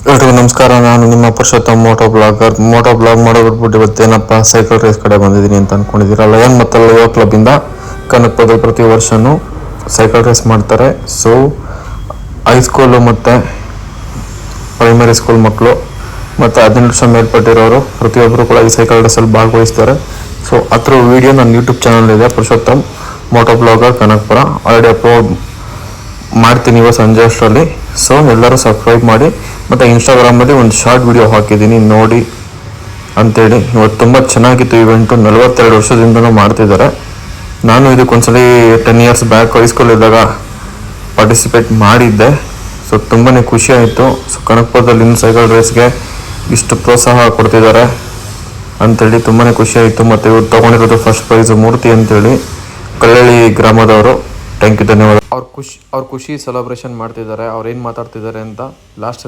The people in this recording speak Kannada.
ಎಲ್ರಿಗೂ ನಮಸ್ಕಾರ. ನಾನು ನಿಮ್ಮ ಪುರುಷೋತ್ತಮ್ ಮೋಟೋ ಬ್ಲಾಗ್ ಮಾಡೋದ್ಬಿಟ್ಟು ಇವತ್ತೇನಪ್ಪ ಸೈಕಲ್ ರೇಸ್ ಕಡೆ ಬಂದಿದ್ದೀನಿ ಅಂತ ಅಂದ್ಕೊಂಡಿದ್ದೀರಾ. ಲಯನ್ ಮತ್ತು ಯುವ ಕ್ಲಬ್ಬಿಂದ ಕನಕಪುರದಲ್ಲಿ ಪ್ರತಿ ವರ್ಷವೂ ಸೈಕಲ್ ರೇಸ್ ಮಾಡ್ತಾರೆ. ಸೊ ಹೈಸ್ಕೂಲು ಮತ್ತು ಪ್ರೈಮರಿ ಸ್ಕೂಲ್ ಮಕ್ಕಳು ಮತ್ತು 18 ವರ್ಷ ಮೇಲ್ಪಟ್ಟಿರೋರು ಪ್ರತಿಯೊಬ್ಬರು ಕೂಡ ಈ ಸೈಕಲ್ ರೇಸಲ್ಲಿ ಭಾಗವಹಿಸ್ತಾರೆ. ಸೊ ಅದರ ವಿಡಿಯೋ ನನ್ನ ಯೂಟ್ಯೂಬ್ ಚಾನಲ್ ಇದೆ, Purushottam moto blogger Kanakapura. Already upload ಮಾಡ್ತೀನಿ ಇವತ್ತು ಸಂಜೆ ಅಷ್ಟರಲ್ಲಿ. ಸೊ ಎಲ್ಲರೂ ಸಬ್ಸ್ಕ್ರೈಬ್ ಮಾಡಿ. ಮತ್ತು ಇನ್ಸ್ಟಾಗ್ರಾಮಲ್ಲಿ ಒಂದು ಶಾರ್ಟ್ ವಿಡಿಯೋ ಹಾಕಿದ್ದೀನಿ ನೋಡಿ ಅಂತೇಳಿ. ಇವತ್ತು ತುಂಬ ಚೆನ್ನಾಗಿತ್ತು ಇವೆಂಟು. 42 ವರ್ಷದಿಂದನೂ ಮಾಡ್ತಿದ್ದಾರೆ. ನಾನು ಇದಕ್ಕೊಂದ್ಸಲಿ 10 ಇಯರ್ಸ್ ಬ್ಯಾಕ್ ಹೈಸ್ಕೂಲಿದ್ದಾಗ ಪಾರ್ಟಿಸಿಪೇಟ್ ಮಾಡಿದ್ದೆ. ಸೊ ತುಂಬಾ ಖುಷಿ ಆಯಿತು. ಸೊ ಕನಕಪುರದಲ್ಲಿ ಇನ್ನು ಸೈಕಲ್ ರೇಸ್ಗೆ ಇಷ್ಟು ಪ್ರೋತ್ಸಾಹ ಕೊಡ್ತಿದ್ದಾರೆ ಅಂಥೇಳಿ ತುಂಬಾ ಖುಷಿ ಆಯಿತು. ಮತ್ತು ಇವ್ರು ತೊಗೊಂಡಿರೋದು ಫಸ್ಟ್ ಪ್ರೈಸು ಮೂರ್ತಿ ಅಂತೇಳಿ ಕಳ್ಳಳ್ಳಿ ಗ್ರಾಮದವರು. ಥ್ಯಾಂಕ್ ಯು, ಧನ್ಯವಾದ. ಅವ್ರು ಖುಷಿ ಸೆಲೆಬ್ರೇಷನ್ ಮಾಡ್ತಿದ್ದಾರೆ. ಅವ್ರು ಏನು ಮಾತಾಡ್ತಿದ್ದಾರೆ ಅಂತ ಲಾಸ್ಟ್